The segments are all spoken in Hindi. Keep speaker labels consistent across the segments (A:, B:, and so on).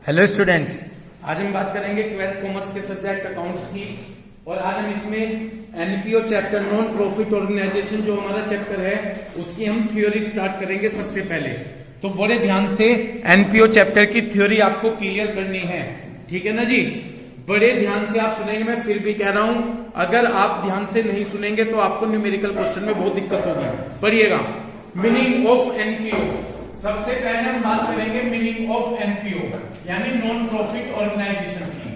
A: हेलो स्टूडेंट्स, आज हम बात करेंगे 12th कॉमर्स के सब्जेक्ट अकाउंट्स की। और आज हम इसमें NPO chapter non profit organisation जो हमारा चैप्टर है उसकी हम थ्योरी स्टार्ट करेंगे। सबसे पहले तो बड़े ध्यान से एनपीओ चैप्टर की थ्योरी आपको क्लियर करनी है, ठीक है ना जी। बड़े ध्यान से आप सुनेंगे, मैं फिर भी कह रहा हूं, अगर आप ध्यान से नहीं सुनेंगे तो आपको न्यूमेरिकल क्वेश्चन में बहुत दिक्कत होगी। पढ़िएगा, मीनिंग ऑफ एनपीओ। सबसे पहले हम बात करेंगे मीनिंग ऑफ एनपीओ यानी नॉन प्रॉफिट ऑर्गेनाइजेशन की।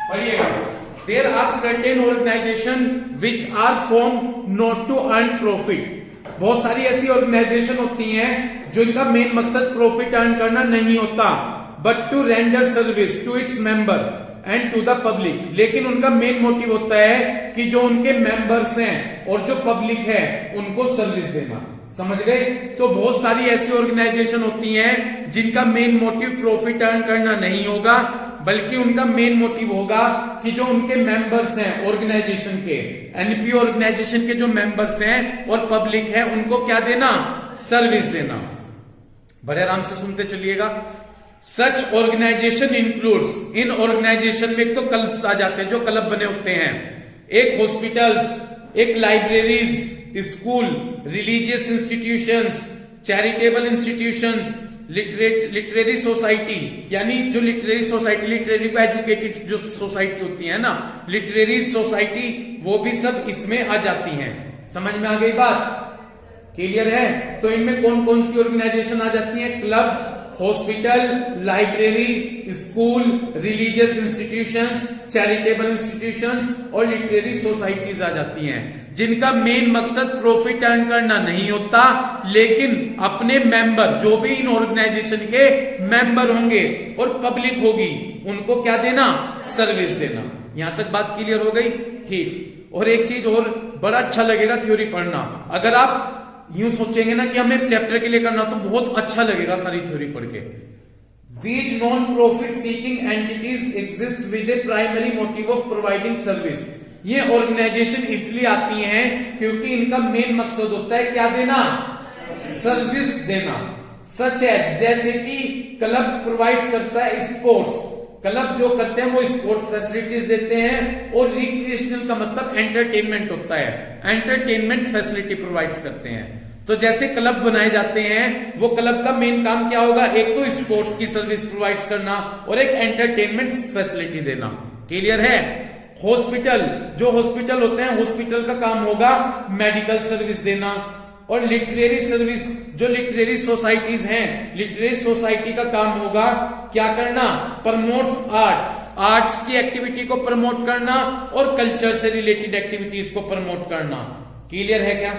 A: पढ़िएगा, there are certain organisation which are form not to earn profit. बहुत सारी ऐसी ऑर्गेनाइजेशन होती हैं जो इनका मेन मकसद प्रॉफिट अर्न करना नहीं होता, but to render service to its member and to the public. लेकिन उनका मेन मोटिव होता है कि जो उनके मेंबर्स हैं और जो पब्लिक है उनको सर्विस देना। समझ गए? तो बहुत सारी ऐसी ऑर्गेनाइजेशन होती हैं जिनका मेन मोटिव प्रॉफिट अर्न करना नहीं होगा, बल्कि उनका मेन मोटिव होगा कि जो उनके मेंबर्स हैं ऑर्गेनाइजेशन के, एनपीओ ऑर्गेनाइजेशन के जो मेंबर्स हैं और पब्लिक है, उनको क्या देना? सर्विस देना। बड़े आराम से सुनते चलिएगा। सच ऑर्गेनाइजेशन इंक्लूड्स, इन ऑर्गेनाइजेशन में तो क्लब्स आ जाते हैं, जो क्लब बने होते हैं। एक हॉस्पिटल्स, एक libraries, school, religious institutions, charitable institutions, literary society, यानी जो लिटरेरी सोसाइटी, लिटरेरी को एजुकेटेड जो सोसाइटी होती है ना, लिटरेरी सोसाइटी, वो भी सब इसमें आ जाती हैं। समझ में आ गई बात? क्लियर है? तो इनमें कौन कौन सी ऑर्गेनाइजेशन आ जाती है? Club, hospital, library, school, religious institutions, charitable institutions और लिटरेरी सोसाइटीज आ जाती हैं, जिनका मेन मकसद प्रॉफिट अर्न करना नहीं होता, लेकिन अपने मेंबर, जो भी इन ऑर्गेनाइजेशन के मेंबर होंगे और पब्लिक होगी, उनको क्या देना? सर्विस देना। यहां तक बात क्लियर हो गई? ठीक। और एक चीज और, बड़ा अच्छा लगेगा थ्योरी पढ़ना। अगर आप यूं सोचेंगे ना कि हमें एक चैप्टर के लिए करना, तो बहुत अच्छा लगेगा सारी थ्योरी पढ़ के। These non-profit seeking entities exist with a primary motive of providing service। ये ऑर्गेनाइजेशन इसलिए आती हैं क्योंकि इनका मेन मकसद होता है क्या देना? सर्विस देना। सच एज, जैसे कि क्लब प्रोवाइड्स करता है स्पोर्ट्स, क्लब जो करते हैं वो स्पोर्ट्स फैसिलिटीज देते हैं, और रिक्रिएशनल का मतलब एंटरटेनमेंट होता है, एंटरटेनमेंट फैसिलिटी प्रोवाइड्स करते हैं। तो जैसे क्लब बनाए जाते हैं, वो क्लब का मेन काम क्या होगा? एक तो स्पोर्ट्स की सर्विस प्रोवाइड करना और एक एंटरटेनमेंट फैसिलिटी देना। क्लियर है? हॉस्पिटल, जो हॉस्पिटल होते हैं, हॉस्पिटल का काम होगा मेडिकल सर्विस देना। और लिटरेरी सर्विस, जो लिटरेरी सोसाइटीज हैं, लिटरेरी सोसाइटी का काम होगा क्या करना? प्रमोट्स आर्ट, आर्ट्स की एक्टिविटी को प्रमोट करना और कल्चर से रिलेटेड एक्टिविटीज को प्रमोट करना। क्लियर है क्या?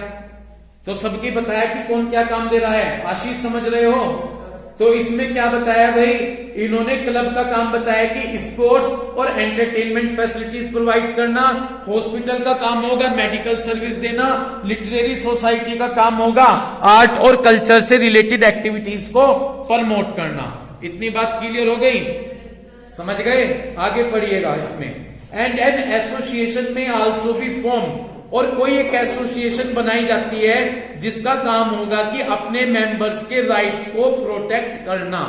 A: तो सबकी बताया कि कौन क्या काम दे रहा है। आशीष समझ रहे हो? तो इसमें क्या बताया भाई? इन्होंने क्लब का काम बताया कि स्पोर्ट्स और एंटरटेनमेंट फैसिलिटीज प्रोवाइड करना, हॉस्पिटल का काम होगा मेडिकल सर्विस देना, लिटरेरी सोसाइटी का काम होगा आर्ट और कल्चर से रिलेटेड एक्टिविटीज को प्रमोट करना। इतनी बात क्लियर हो गई? समझ गए? आगे पढ़िएगा इसमें। एंड एन एसोसिएशन में आल्सो बी फॉर्म, और कोई एक एसोसिएशन बनाई जाती है जिसका काम होगा कि अपने मेंबर्स के राइट्स को प्रोटेक्ट करना।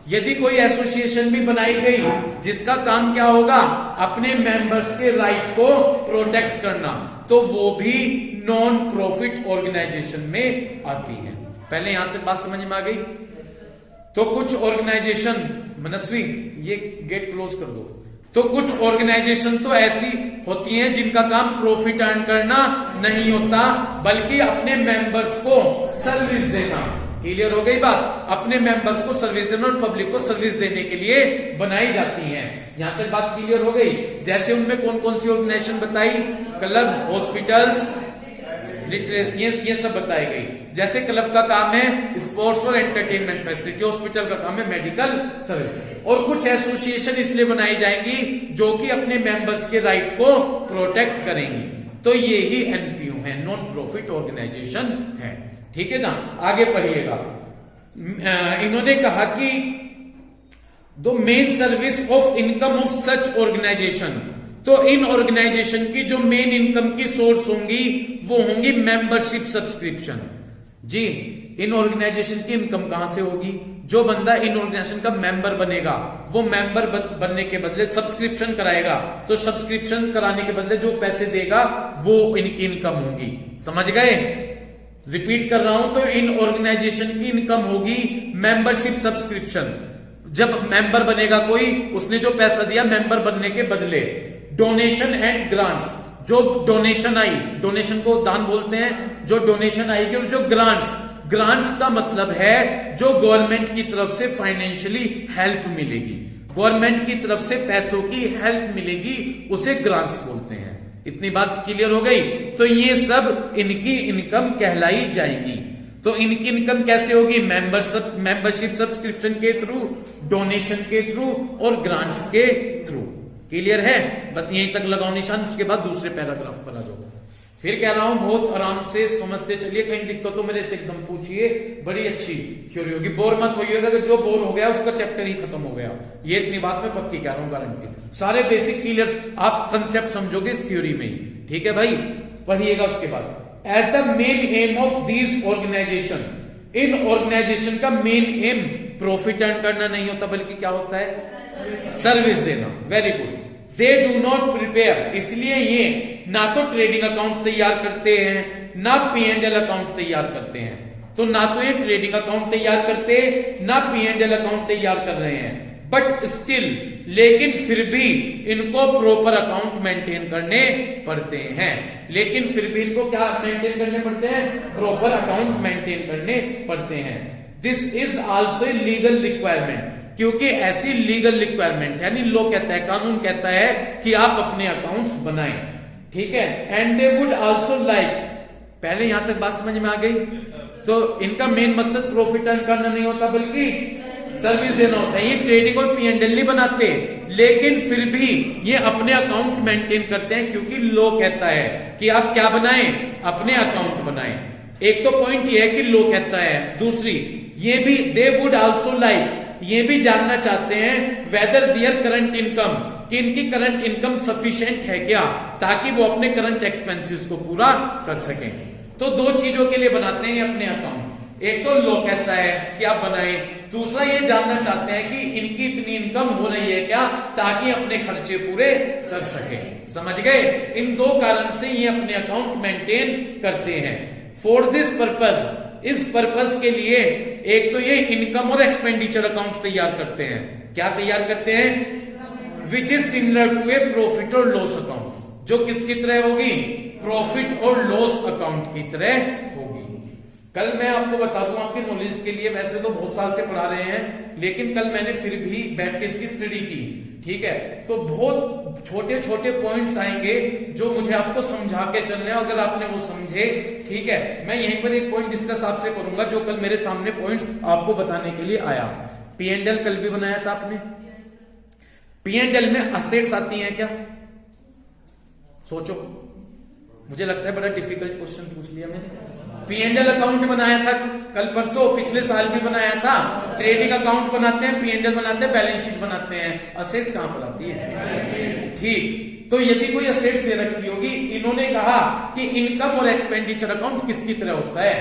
A: यदि कोई एसोसिएशन भी बनाई गई जिसका काम क्या होगा? अपने मेंबर्स के राइट को प्रोटेक्ट करना, तो वो भी नॉन प्रॉफिट ऑर्गेनाइजेशन में आती है। पहले यहां तक बात समझ में आ गई? तो कुछ ऑर्गेनाइजेशन, मनस्वी ये गेट क्लोज कर दो। तो कुछ ऑर्गेनाइजेशन तो ऐसी होती हैं जिनका काम प्रॉफिट अर्न करना नहीं होता, बल्कि अपने मेंबर्स को सर्विस देना। क्लियर हो गई बात? अपने मेंबर्स को सर्विस देना और पब्लिक को सर्विस देने के लिए बनाई जाती हैं। यहां तक बात क्लियर हो गई? जैसे उनमें कौन कौन सी ऑर्गेनाइजेशन बताई? क्लब, हॉस्पिटल्स, लिटरेसी, ये सब बताई गई। जैसे क्लब का काम है स्पोर्ट्स और एंटरटेनमेंट फैसिलिटी, हॉस्पिटल का काम है मेडिकल सर्विस। और कुछ एसोसिएशन इसलिए बनाई जाएंगी जो कि अपने मेंबर्स के राइट को प्रोटेक्ट करेंगी। तो ये ही एनपीओ है, नॉन प्रॉफिट ऑर्गेनाइजेशन है। ठीक है ना? आगे पढ़िएगा। इन्होंने कहा कि the main service of income of such organisation, तो इन ऑर्गेनाइजेशन की जो मेन इनकम की सोर्स होंगी वो होंगी मेंबरशिप सब्सक्रिप्शन। जी, इन ऑर्गेनाइजेशन की इनकम कहां से होगी? जो बंदा इन ऑर्गेनाइजेशन का मेंबर बनेगा, वो मेंबर बनने के बदले सब्सक्रिप्शन कराएगा, तो सब्सक्रिप्शन कराने के बदले जो पैसे देगा वो इनकी इनकम होगी। समझ गए? रिपीट कर रहा हूं, तो इन ऑर्गेनाइजेशन की इनकम होगी मेंबरशिप सब्सक्रिप्शन। जब मेंबर बनेगा कोई, उसने जो पैसा दिया मेंबर बनने के बदले। डोनेशन एंड ग्रांट्स, जो डोनेशन आई, डोनेशन को दान बोलते हैं, जो डोनेशन आएगी, और जो ग्रांट्स का मतलब है जो गवर्नमेंट की तरफ से फाइनेंशियली हेल्प मिलेगी, गवर्नमेंट की तरफ से पैसों की हेल्प मिलेगी, उसे ग्रांट्स बोलते हैं। इतनी बात क्लियर हो गई? तो ये सब इनकी इनकम कहलाई जाएगी। तो इनकी इनकम कैसे होगी? मेंबरशिप सब्सक्रिप्शन के थ्रू, डोनेशन के थ्रू और ग्रांट्स के थ्रू। क्लियर है? बस यहीं तक लगाओ निशान, उसके बाद दूसरे पैराग्राफ पर आ जाओ। फिर कह रहा हूं बहुत आराम से समझते चलिए, कहीं दिक्कत हो मेरे से एकदम पूछिए, बड़ी अच्छी थ्योरी होगी, बोर मत होइएगा कि जो बोर हो गया उसका चैप्टर ही खत्म हो गया। ये इतनी बात मैं पक्की कह रहा हूं, गारंटी। सारे बेसिक क्लियर आप कंसेप्ट समझोगे इस थ्योरी में ही। ठीक है भाई, पढ़िएगा उसके बाद। As the main aim of these organisation, इन ऑर्गेनाइजेशन का मेन एम प्रॉफिट अर्न करना नहीं होता, बल्कि क्या होता है? सर्विस देना। Very good. They do not prepare, इसलिए ये ना तो ट्रेडिंग अकाउंट तैयार करते हैं, ना P&L अकाउंट तैयार करते हैं। तो ना तो ये ट्रेडिंग अकाउंट तैयार करते, ना P&L अकाउंट तैयार कर रहे हैं, बट स्टिल, लेकिन फिर भी इनको प्रॉपर अकाउंट मेंटेन करने पड़ते हैं। लेकिन फिर भी इनको क्या मेंटेन करने पड़ते हैं? प्रॉपर अकाउंट मेंटेन करने पड़ते हैं। This is also a legal requirement, क्योंकि ऐसी लीगल रिक्वायरमेंट, यानी लॉ कहता है, कानून कहता है कि आप अपने अकाउंट्स बनाएं। ठीक है? And they would also like, पहले यहां तक बात समझ में आ गई? तो इनका मेन मकसद प्रॉफिट अर्न करना नहीं होता, बल्कि सर्विस देना होता है। ये ट्रेडिंग और P&L नहीं बनाते, लेकिन फिर भी ये अपने अकाउंट मेंटेन करते हैं, क्योंकि लॉ कहता है कि आप क्या बनाएं? अपने अकाउंट बनाएं। एक तो पॉइंट ये है कि लॉ कहता है, दूसरी ये भी दे वुड ऑल्सो लाइक, ये भी जानना चाहते हैं वेदर दियर करंट इनकम, कि इनकी करंट इनकम सफिशिएंट है क्या, ताकि वो अपने करंट एक्सपेंसेस को पूरा कर सकें। तो दो चीजों के लिए बनाते हैं अपने अकाउंट। एक तो लॉ कहता है कि आप बनाएं, दूसरा ये जानना चाहते हैं कि इनकी इतनी इनकम हो रही है क्या, ताकि अपने खर्चे पूरे कर सके। समझ गए? इन दो कारण से ये अपने अकाउंट मेंटेन करते हैं। फॉर दिस पर्पज, इस पर्पस के लिए एक तो ये इनकम और एक्सपेंडिचर अकाउंट तैयार करते हैं। क्या तैयार करते हैं? Which is similar to a profit और लॉस अकाउंट, जो किसकी तरह होगी? प्रॉफिट और लॉस अकाउंट की तरह होगी। कल मैं आपको बता दूं, आपके नॉलेज के लिए, वैसे तो बहुत साल से पढ़ा रहे हैं, लेकिन कल मैंने फिर भी बैठ के इसकी स्टडी की। ठीक है? तो बहुत छोटे छोटे पॉइंट्स आएंगे जो मुझे आपको समझा के चलने हैं, अगर आपने वो समझे। ठीक है? मैं यहीं पर एक पॉइंट डिस्कस आपसे करूंगा जो कल मेरे सामने पॉइंट्स आपको बताने के लिए आया। P&L कल भी बनाया था आपने। P&L में असेट्स आती हैं क्या? सोचो, मुझे लगता है बड़ा डिफिकल्ट क्वेश्चन पूछ लिया मैंने। P&L अकाउंट बनाया था कल परसों, पिछले साल भी बनाया था। ट्रेडिंग अकाउंट बनाते हैं, P&L बनाते हैं, बैलेंस शीट बनाते हैं। असेट्स कहां पर आती है? ठीक। तो यदि कोई असेट्स दे रखी होगी, इन्होंने कहा कि इनकम और एक्सपेंडिचर अकाउंट किसकी तरह होता है?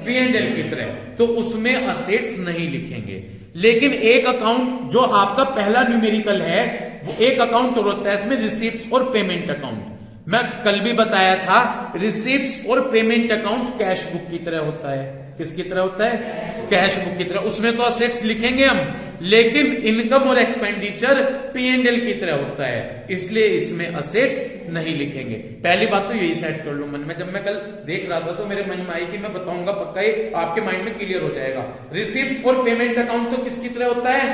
A: P&L की तरह, तो उसमें असेट्स नहीं लिखेंगे। लेकिन एक अकाउंट जो आपका पहला न्यूमेरिकल है, वो एक अकाउंट और होता है, इसमें रिसीप्ट्स और पेमेंट अकाउंट। मैं कल भी बताया था, रिसीप्ट्स और पेमेंट अकाउंट कैश बुक की तरह होता है। किसकी तरह होता है? कैश बुक की तरह। उसमें तो असेट्स लिखेंगे हम, लेकिन इनकम और एक्सपेंडिचर P&L की तरह होता है, इसलिए इसमें असेट्स नहीं लिखेंगे। पहली बात तो यही सेट कर लो मन में। जब मैं कल देख रहा था तो मेरे मन में आई कि मैं बताऊंगा, पक्का ये आपके माइंड में क्लियर हो जाएगा। रिसीप्ट्स और पेमेंट अकाउंट तो किसकी तरह होता है?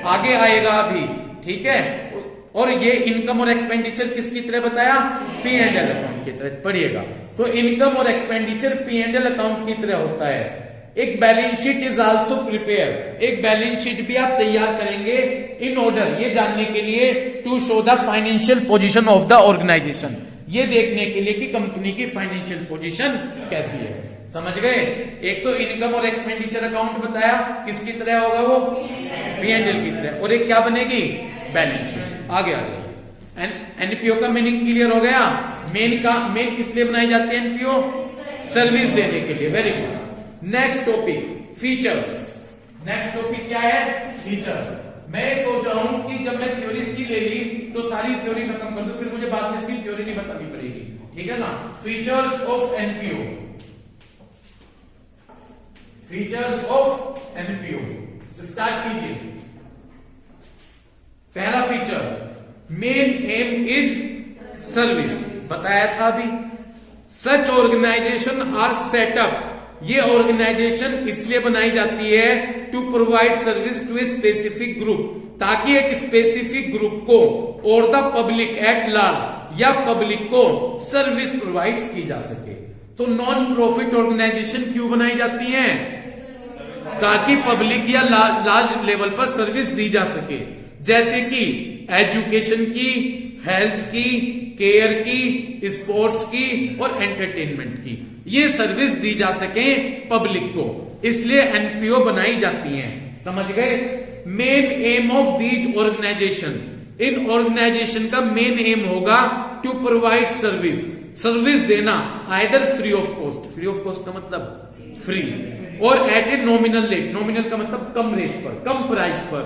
A: आगे आएगा अभी। ठीक है? और ये इनकम और एक्सपेंडिचर किसकी तरह बताया? P&L अकाउंट की तरह। पढ़िएगा, तो इनकम और एक्सपेंडिचर P&L अकाउंट की तरह होता है। एक balance sheet is also prepare, एक बैलेंस शीट भी आप तैयार करेंगे इन ऑर्डर, ये जानने के लिए to show the financial position of the organisation, ये देखने के लिए कि कंपनी की फाइनेंशियल पोजीशन कैसी है। समझ गए? एक तो इनकम और एक्सपेंडिचर अकाउंट बताया, किसकी तरह होगा वो? P&L की तरह। और एक क्या बनेगी? Balance sheet. आगे आ जाइए। एनपीओ का मीनिंग क्लियर हो गया। मेन किस लिए बनाई जाती है? एनपीओ सर्विस देने के लिए। Very good. Next topic features. Next topic क्या है? फीचर्स। मैं सोच रहा हूं कि जब मैं थ्योरी इसकी ले ली तो सारी थ्योरी खत्म कर दूं, फिर मुझे बाद में इसकी थ्योरी नहीं बतानी पड़ेगी, ठीक है ना। Features of NPO, features of NPO start कीजिए। पहला feature, main aim is service, बताया था अभी। सच ऑर्गेनाइजेशन आर सेटअप, ये ऑर्गेनाइजेशन इसलिए बनाई जाती है to provide service to a specific group, ताकि एक स्पेसिफिक ग्रुप को और द पब्लिक एट लार्ज या पब्लिक को सर्विस प्रोवाइड की जा सके। तो नॉन प्रॉफिट ऑर्गेनाइजेशन क्यों बनाई जाती हैं? ताकि पब्लिक या लार्ज लेवल पर सर्विस दी जा सके, जैसे कि एजुकेशन की, हेल्थ की, केयर की, स्पोर्ट्स की और एंटरटेनमेंट की, ये सर्विस दी जा सके पब्लिक को, इसलिए एनपीओ बनाई जाती हैं। समझ गए? Main aim of these organisation, इन ऑर्गेनाइजेशन का मेन एम होगा टू प्रोवाइड सर्विस, सर्विस देना either free of cost, free of cost का मतलब फ्री, और at a nominal rate, nominal का मतलब कम रेट पर, कम प्राइस पर,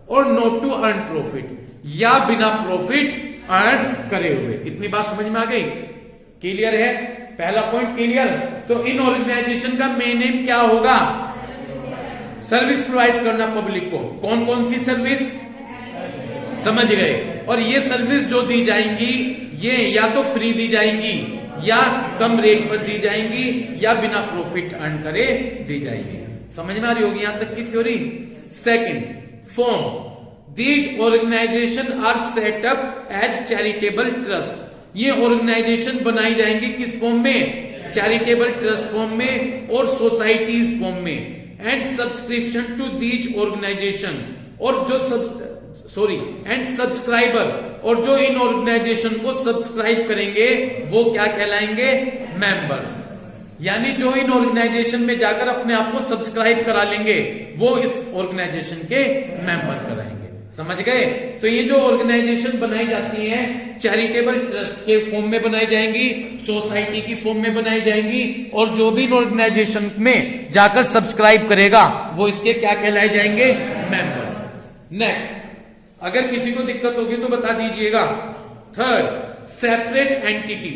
A: और नॉट टू अर्न प्रॉफिट, या बिना प्रॉफिट अर्न करे हुए। इतनी बात समझ में आ गई? क्लियर है? पहला पॉइंट क्लियर। तो इन ऑर्गेनाइजेशन का मेन एम क्या होगा? सर्विस प्रोवाइड करना पब्लिक को। कौन कौन सी सर्विस? समझ गए? और ये सर्विस जो दी जाएंगी ये या तो फ्री दी जाएंगी, या कम रेट पर दी जाएंगी, या बिना प्रॉफिट अर्न करे दी जाएंगी। समझ में आ रही होगी यहां तक की theory. Second, form, these organisation are set up as charitable trust, ये ऑर्गेनाइजेशन बनाई जाएंगी किस फॉर्म में? चैरिटेबल ट्रस्ट फॉर्म में और सोसाइटीज फॉर्म में। And subscription to these organisation, और जो एंड सब्सक्राइबर, और जो इन ऑर्गेनाइजेशन को सब्सक्राइब करेंगे वो क्या कहलाएंगे? मेंबर्स। यानी जो इन ऑर्गेनाइजेशन में जाकर अपने आप को सब्सक्राइब करा लेंगे वो इस ऑर्गेनाइजेशन के मेंबर कराएंगे। समझ गए? तो ये जो ऑर्गेनाइजेशन बनाई जाती हैं चैरिटेबल ट्रस्ट के फॉर्म में बनाई जाएंगी, सोसाइटी की फॉर्म में बनाई जाएंगी, और जो भी ऑर्गेनाइजेशन में जाकर सब्सक्राइब करेगा वो इसके क्या कहलाए जाएंगे? मेंबर्स। नेक्स्ट, अगर किसी को दिक्कत होगी तो बता दीजिएगा। थर्ड, सेपरेट एंटिटी,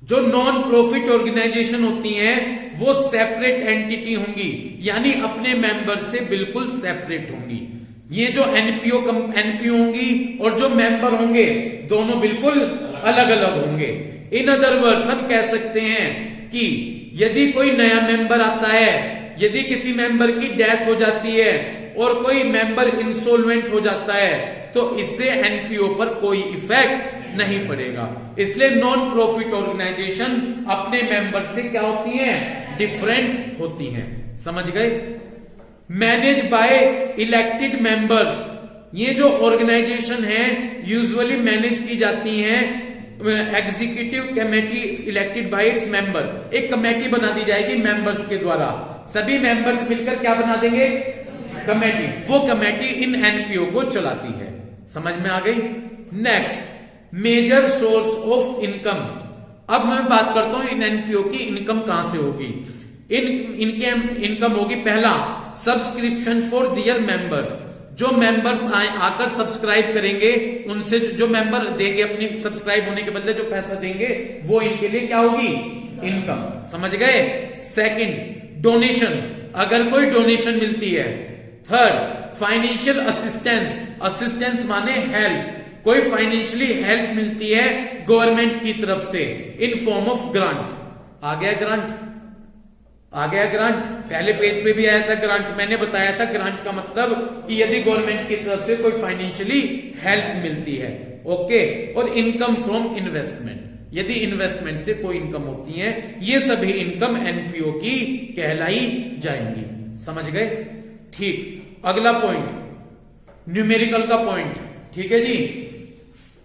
A: जो नॉन प्रॉफिट ऑर्गेनाइजेशन होती हैं वो सेपरेट एंटिटी होंगी, यानी अपने मेंबर से बिल्कुल सेपरेट होंगी। ये जो एनपीओ होंगी और जो मेंबर होंगे दोनों बिल्कुल अलग अलग होंगे। इन अदर वर्ड्स हम कह सकते हैं कि यदि कोई नया मेंबर आता है, यदि किसी मेंबर की डेथ हो जाती है और कोई मेंबर इंसॉल्वेंट हो जाता है तो इससे एनपीओ पर कोई इफेक्ट नहीं पड़ेगा। इसलिए नॉन प्रॉफिट ऑर्गेनाइजेशन अपने मेंबर से क्या होती हैं? डिफरेंट होती हैं। समझ गए? मैनेज बाय इलेक्टेड मेंबर्स, ये जो ऑर्गेनाइजेशन है यूजुअली मैनेज की जाती हैं executive committee elected by its member. एक कमेटी बना दी जाएगी मेंबर्स के द्वारा, सभी मेंबर्स मिलकर क्या बना देंगे? कमेटी। वो कमेटी इन एनपीओ को चलाती है। समझ में आ गई? Next, major source of income. अब मैं बात करता हूं इन एनपीओ की इनकम कहां से होगी। इनके इनकम होगी, पहला सब्सक्रिप्शन फॉर दियर मेंबर्स, जो मेंबर्स आकर सब्सक्राइब करेंगे उनसे जो मेंबर देंगे अपनी सब्सक्राइब होने के बदले जो पैसा देंगे वो इनके लिए क्या होगी? इनकम। समझ गए? सेकंड, डोनेशन, अगर कोई डोनेशन मिलती है। थर्ड, फाइनेंशियल असिस्टेंस, असिस्टेंस माने हेल्प, कोई फाइनेंशियली हेल्प मिलती है गवर्नमेंट की तरफ से इन फॉर्म ऑफ ग्रांट। आ गया ग्रांट? आ गया ग्रांट? पहले पेज पे भी आया था ग्रांट। मैंने बताया था ग्रांट का मतलब कि यदि गवर्नमेंट की तरफ से कोई फाइनेंशियली हेल्प मिलती है। ओके। और इनकम फ्रॉम इन्वेस्टमेंट, यदि इन्वेस्टमेंट से कोई इनकम होती है, ये सभी इनकम एनपीओ की कहलाई जाएंगी। समझ गए? ठीक। अगला पॉइंट, न्यूमेरिकल का पॉइंट। ठीक है जी।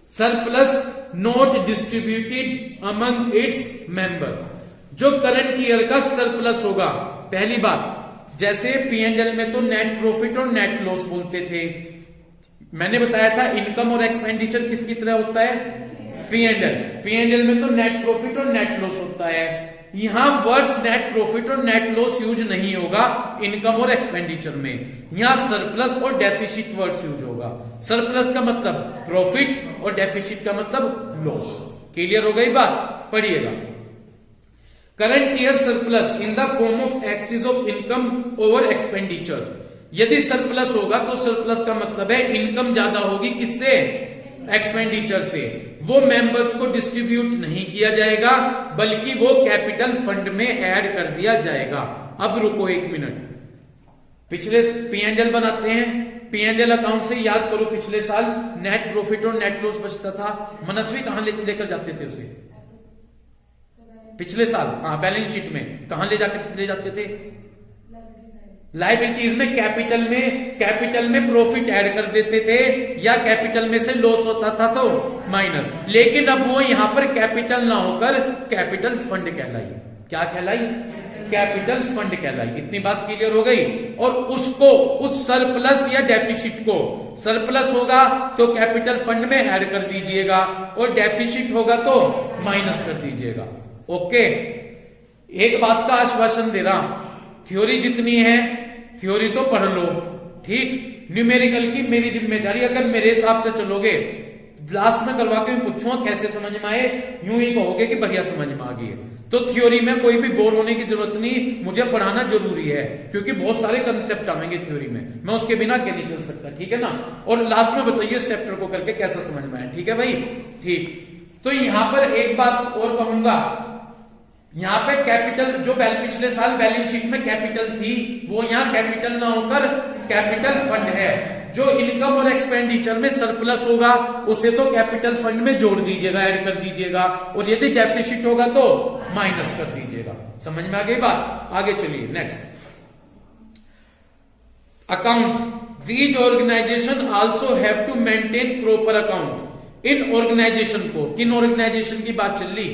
A: Surplus not distributed among its member, जो करंट ईयर का सरप्लस होगा। पहली बात, जैसे पीएनएल में तो नेट प्रॉफिट और नेट लॉस बोलते थे, मैंने बताया था इनकम और एक्सपेंडिचर किसकी तरह होता है? पीएनएल। पीएनएल में तो नेट प्रॉफिट और नेट लॉस होता है। यहां वर्ड्स नेट प्रॉफिट और नेट लॉस यूज नहीं होगा इनकम और एक्सपेंडिचर में। यहां सरप्लस और डेफिसिट वर्ड्स यूज होगा। सरप्लस का मतलब प्रॉफिट और डेफिसिट का मतलब लॉस। क्लियर हो गई बात? पढ़िएगा। Current year surplus in the form of excess of income over expenditure. यदि सरप्लस होगा तो सरप्लस का मतलब है इनकम ज्यादा होगी किससे? एक्सपेंडिचर से। वो मेंबर्स को डिस्ट्रीब्यूट नहीं किया जाएगा बल्कि वो कैपिटल फंड में ऐड कर दिया जाएगा। अब रुको 1 मिनट, पिछले P&L बनाते हैं। P&L अकाउंट से याद करो पिछले साल नेट प्रॉफिट और नेट लॉस बचता था। मनस्वी कहां लेकर जाते थे उसे? पिछले साल हाँ बैलेंस शीट में कहां ले जाते थे? लाइबिलिटीज में कैपिटल में प्रॉफिट ऐड कर देते थे या कैपिटल में से लॉस होता था तो माइनस। लेकिन अब वो यहां पर कैपिटल ना होकर कैपिटल फंड कहलाई। क्या कहलाई? कैपिटल फंड कहलाई। इतनी बात क्लियर हो गई। और उसको उस सरप्लस या डेफिसिट को, सरप्लस होगा तो कैपिटल फंड में ऐड कर दीजिएगा और डेफिसिट होगा तो माइनस कर दीजिएगा। ओके, एक बात का आश्वासन दे रहा, थ्योरी जितनी है थ्योरी तो पढ़ लो, ठीक। न्यूमेरिकल की मेरी जिम्मेदारी, अगर मेरे हिसाब से चलोगे लास्ट में करवा के मैं पूछूंगा कैसे समझ में आए, यूं ही कहोगे कि बढ़िया समझ में आ गई है। तो थ्योरी में कोई भी बोर होने की जरूरत नहीं, मुझे पढ़ाना जरूरी है क्योंकि बहुत सारे कंसेप्ट आएंगे थ्योरी में, मैं उसके बिना आगे नहीं चल सकता, ठीक है ना। और लास्ट में बताइए इस चैप्टर को करके कैसा समझ में आया, ठीक है भाई, ठीक। तो यहां पर एक बात और कहूंगा, यहां पे कैपिटल जो पिछले साल बैलेंस शीट में कैपिटल थी वो यहां कैपिटल ना होकर कैपिटल फंड है। जो इनकम और एक्सपेंडिचर में सरप्लस होगा उसे तो कैपिटल फंड में जोड़ दीजिएगा, ऐड कर दीजिएगा, और यदि डेफिसिट होगा तो माइनस कर दीजिएगा। समझ में आ गई बात? आगे चलिए next. Account, these organisation also have to maintain proper account. इन ऑर्गेनाइजेशन को, किन ऑर्गेनाइजेशन की बात चल रही?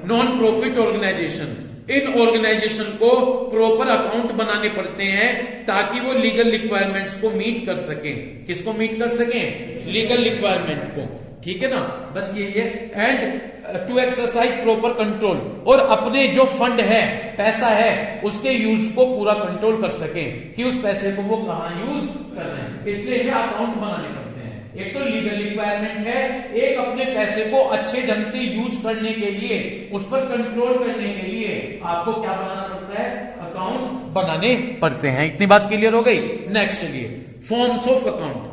A: Non profit organisation. इन ऑर्गेनाइजेशन को प्रॉपर अकाउंट बनाने पड़ते हैं ताकि वो लीगल रिक्वायरमेंट्स को मीट कर सकें। किसको मीट कर सकें? लीगल रिक्वायरमेंट को, ठीक है ना, बस यही है। And to exercise proper control, और अपने जो फंड है, पैसा है, उसके यूज को पूरा कंट्रोल कर सकें कि उस पैसे को वो कहां यूज कर रहे हैं। इसलिए ये अकाउंट बनाने पड़ते हैं। एक तो लीगल रिक्वायरमेंट है, एक अपने पैसे को अच्छे ढंग से यूज करने के लिए, उस पर कंट्रोल करने के लिए आपको क्या बनाना पड़ता है? अकाउंट्स बनाने पड़ते हैं। इतनी बात क्लियर हो गई? नेक्स्ट चलिए, फॉर्म्स ऑफ अकाउंट।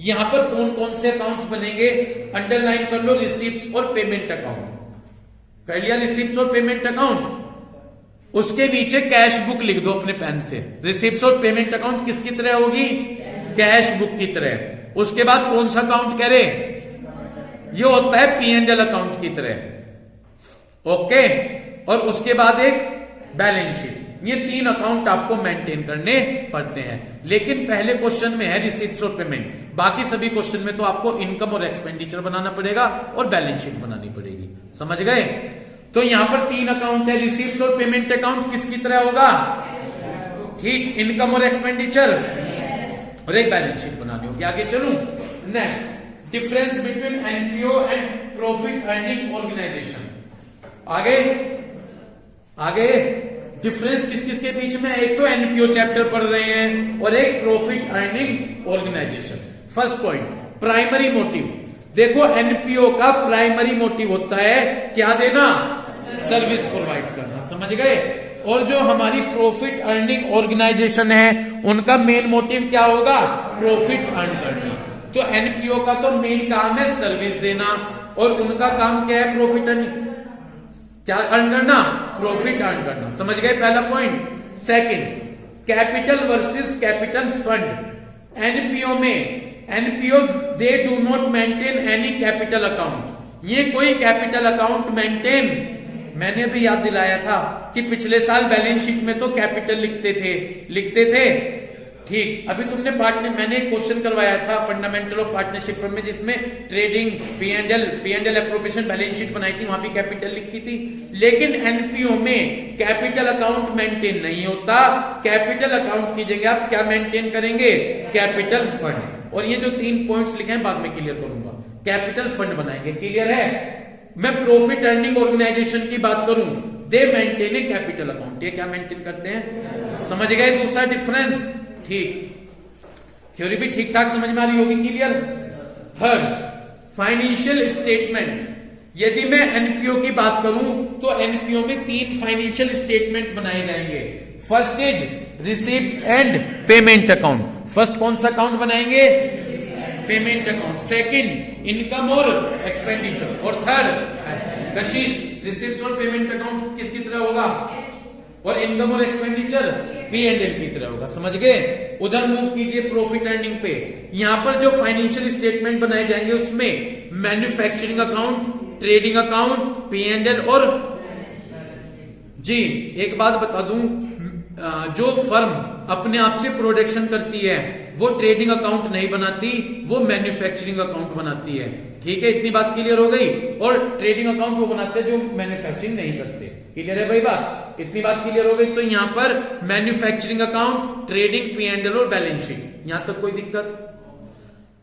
A: यहां पर कौन कौन से अकाउंट्स बनेंगे? अंडरलाइन कर लो, रिसीप्ट्स और पेमेंट अकाउंट। कर लिया रिसीप्ट्स और पेमेंट अकाउंट। उसके नीचे कैश बुक लिख दो अपने पेन से। रिसीप्ट्स और पेमेंट अकाउंट किसकी तरह होगी? कैश बुक की तरह। उसके बाद कौन सा अकाउंट कह रहे? ये होता है P&L अकाउंट की तरह, ओके। और उसके बाद एक बैलेंस शीट। ये 3 अकाउंट आपको मेंटेन करने पड़ते हैं। लेकिन पहले क्वेश्चन में है रिसीप्ट्स और पेमेंट, बाकी सभी क्वेश्चन में तो आपको इनकम और एक्सपेंडिचर बनाना पड़ेगा और बैलेंस शीट बनानी पड़ेगी। समझ गए? तो यहां पर 3 अकाउंट है, रिसीप्ट्स और पेमेंट अकाउंट किसकी तरह होगा? ठीक, इनकम और एक्सपेंडिचर, और एक बैलेंस शीट बनानी होगी। आगे चलूं, next, difference between NPO and profit earning organisation. आगे डिफरेंस किस किस के बीच में? एक तो एनपीओ चैप्टर पढ़ रहे हैं और एक profit earning organisation. First point, primary motive. देखो एनपीओ का प्राइमरी मोटिव होता है क्या देना? सर्विस प्रोवाइड करना। समझ गए? और जो हमारी प्रॉफिट अर्निंग ऑर्गेनाइजेशन है उनका मेन मोटिव क्या होगा? प्रॉफिट अर्न करना। तो एनपीओ का तो मेन काम है सर्विस देना, और उनका काम क्या है? प्रॉफिट अर्निंग, क्या अर्न करना? प्रॉफिट अर्न करना। समझ गए पहला point. Second, capital versus capital fund. NPO they do not maintain any capital account. ये कोई कैपिटल अकाउंट मेंटेन, मैंने भी याद दिलाया था कि पिछले साल बैलेंस शीट में तो कैपिटल लिखते थे, ठीक। अभी तुमने मैंने एक क्वेश्चन करवाया था फंडामेंटल ऑफ पार्टनरशिप में, जिसमें trading, P&L appropriation balance sheet बनाई थी, वहां भी कैपिटल लिखी थी। लेकिन एनपीओ में कैपिटल अकाउंट मेंटेन नहीं होता। कैपिटल अकाउंट की जगह आप क्या मेंटेन करेंगे? Capital fund. और ये जो 3 पॉइंट्स लिखे हैं बाद में क्लियर करूंगा। कैपिटल फंड बनाएंगे, क्लियर है? मैं प्रॉफिट अर्निंग ऑर्गेनाइजेशन की बात करूं, दे मेंटेन ए कैपिटल अकाउंट। ये क्या मेंटेन करते हैं? समझ गए दूसरा डिफरेंस? ठीक, थ्योरी भी ठीक ठाक समझ में आ रही होगी, क्लियर। Third, financial statement. यदि मैं एनपीओ की बात करूं तो एनपीओ में 3 फाइनेंशियल स्टेटमेंट बनाए जाएंगे। First is receipts and payment account. First कौन सा अकाउंट बनाएंगे? Payment account. सेकंड इनकम और एक्सपेंडिचर, और थर्ड कशिश रिसीप्ट्स और पेमेंट अकाउंट किसकी तरह होगा? और इनकम और एक्सपेंडिचर P&L की तरह होगा। समझ गए? उधर मूव कीजिए प्रॉफिट अर्निंग पे। यहां पर जो फाइनेंशियल स्टेटमेंट बनाए जाएंगे उसमें manufacturing account, trading account, P&L और जी एक बात बता दूं, जो फर्म अपने आप से प्रोडक्शन करती है वो ट्रेडिंग अकाउंट नहीं बनाती, वो मैन्युफैक्चरिंग अकाउंट बनाती है। ठीक है, इतनी बात क्लियर हो गई। और ट्रेडिंग अकाउंट वो बनाते हैं जो मैन्युफैक्चरिंग नहीं करते। क्लियर है भाई बात? इतनी बात क्लियर हो गई। तो यहां पर मैन्युफैक्चरिंग अकाउंट, ट्रेडिंग, P&L और बैलेंस शीट, यहां तक कोई दिक्कत?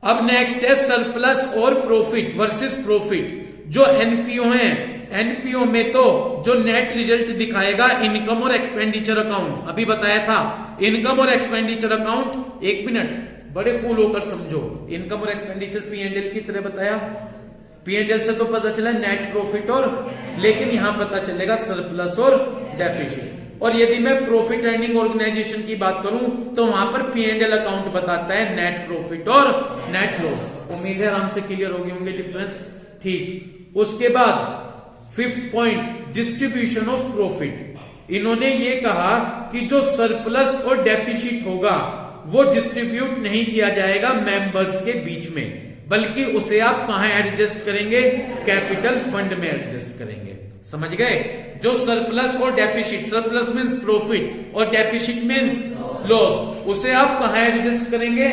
A: अब नेक्स्ट है सरप्लस और प्रॉफिट वर्सेस प्रॉफिट। जो एनपीओ है, एनपीओ में तो जो नेट रिजल्ट दिखाएगा इनकम और एक्सपेंडिचर अकाउंट, अभी बताया था इनकम और एक्सपेंडिचर अकाउंट। एक मिनट, बड़े कूल होकर समझो, इनकम और एक्सपेंडिचर P&L की तरह बताया। P&L से तो पता चला नेट प्रॉफिट और, लेकिन यहां पता चलेगा सरप्लस और डेफिसिट। और यदि मैं प्रॉफिट अर्निंग ऑर्गेनाइजेशन की बात करूं तो वहां पर P&L अकाउंट बताता है नेट प्रॉफिट और नेट लॉस। उम्मीद है आराम से क्लियर हो गए होंगे डिफरेंस। ठीक, उसके बाद fifth point distribution of profit. इन्होंने ये कहा कि जो सरप्लस और डेफिसिट होगा वो डिस्ट्रीब्यूट नहीं किया जाएगा मेंबर्स के बीच में, बल्कि उसे आप कहां एडजस्ट करेंगे? कैपिटल फंड में एडजस्ट करेंगे। समझ गए? जो सरप्लस और डेफिसिट, सरप्लस मीन्स प्रॉफिट और डेफिसिट मीन्स लॉस, उसे आप कहां एडजस्ट करेंगे?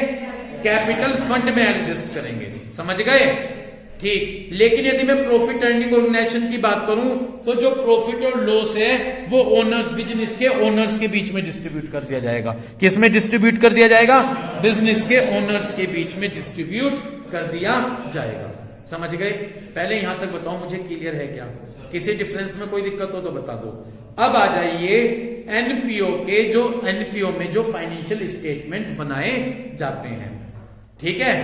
A: कैपिटल फंड में एडजस्ट करेंगे। समझ गए? ठीक, लेकिन यदि मैं प्रॉफिट अर्निंग ऑर्गेनाइजेशन की बात करूं तो जो प्रॉफिट और लॉस है वो ओनर्स, बिजनेस के ओनर्स के बीच में डिस्ट्रीब्यूट कर दिया जाएगा। किसमें डिस्ट्रीब्यूट कर दिया जाएगा? बिजनेस के ओनर्स के बीच में डिस्ट्रीब्यूट कर दिया जाएगा। समझ गए? पहले यहां तक बताओ मुझे क्लियर है क्या? किसी डिफरेंस में कोई दिक्कत हो तो बता दो। अब आ जाइए एनपीओ के, जो एनपीओ में जो फाइनेंशियल स्टेटमेंट बनाए जाते हैं। ठीक है,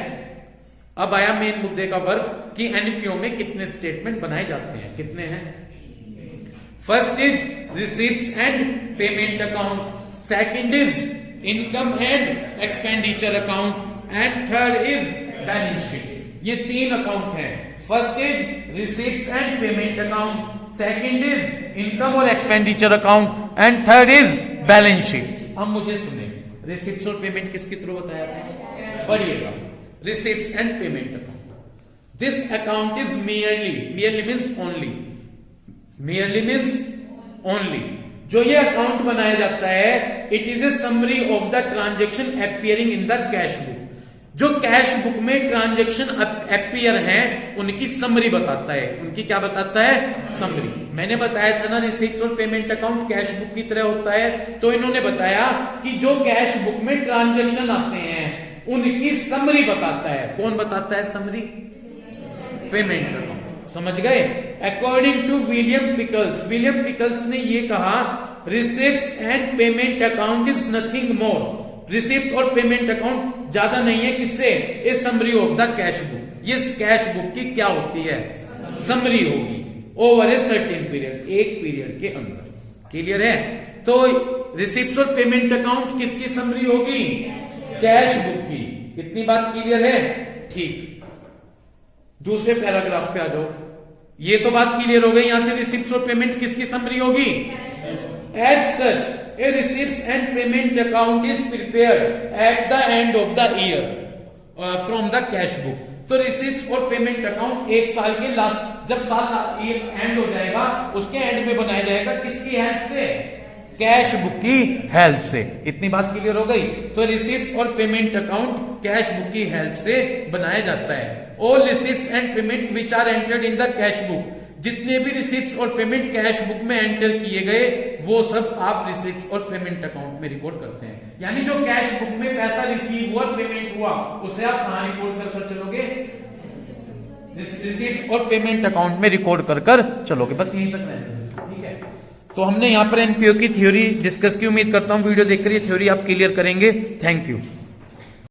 A: अब आया मेन मुद्दे का वर्क कि एनपीओ में कितने स्टेटमेंट बनाए जाते हैं। कितने हैं? First is receipts and payment account, second is income and expenditure account and third is balance sheet. ये 3 अकाउंट हैं। First is receipts and payment account, second is income और expenditure account and third is balance sheet. अब मुझे सुने, रिसीप्ट्स और पेमेंट किसके थ्रू बताया था? पढ़िएगा, receipts and payment account. This account is merely means only, merely means only. जो ये अकाउंट बनाया जाता है, it is a summary of the transaction appearing in the cash book. जो कैश बुक में ट्रांजेक्शन अपीयर हैं उनकी समरी बताता है। उनकी क्या बताता है? समरी। मैंने बताया था ना रिसीप्ट्स और पेमेंट अकाउंट कैश बुक की तरह होता है, तो इन्होंने बताया कि जो कैश बुक में ट्रांजेक्शन आते हैं उनकी समरी बताता है। कौन बताता है समरी? Payment account. समझ गए? According to William Pickles, William Pickles ने ये कहा receipts and payment account is nothing more. Receipt और पेमेंट अकाउंट ज्यादा नहीं है किससे? A summary of the cash book. ये कैश बुक की क्या होती है? समरी होगी ओवर ए सर्टेन पीरियड, एक पीरियड के अंदर। क्लियर है? तो रिसीप्ट्स और पेमेंट अकाउंट किसकी समरी होगी? कैश बुक की। इतनी बात क्लियर है? ठीक, दूसरे पैराग्राफ पे आ जाओ। ये तो बात क्लियर हो गई, यहां से रिसीप्ट्स और पेमेंट किसकी समरी होगी? As such a receipts and payment account is prepared at the end of the year from the cash book. तो रिसीप्ट्स और पेमेंट अकाउंट एक साल के लास्ट, जब साल एंड हो जाएगा उसके एंड में बनाया जाएगा। किसकी हेल्प से? कैश बुक की हेल्प से। इतनी बात क्लियर हो गई? तो रिसीप्ट्स और पेमेंट अकाउंट कैश बुक की हेल्प से बनाया जाता है। All receipts and payment which are entered in the cash book, जितने भी रिसीप्ट्स और पेमेंट कैश बुक में एंटर किए गए वो सब आप रिसीप्ट्स और पेमेंट अकाउंट में रिकॉर्ड करते हैं। यानी जो कैश बुक में पैसा रिसीव हुआ, पेमेंट हुआ, उसे आप कहां रिकॉर्ड कर चलोगे? रिसीप्ट्स और पेमेंट अकाउंट में रिकॉर्ड कर चलोगे। बस यहीं तक रहने। ठीक है, तो हमने यहाँ पर एनपीओ की थ्योरी डिस्कस की, उम्मीद करता हूँ वीडियो देखकर ये थ्योरी आप क्लियर करेंगे। Thank you.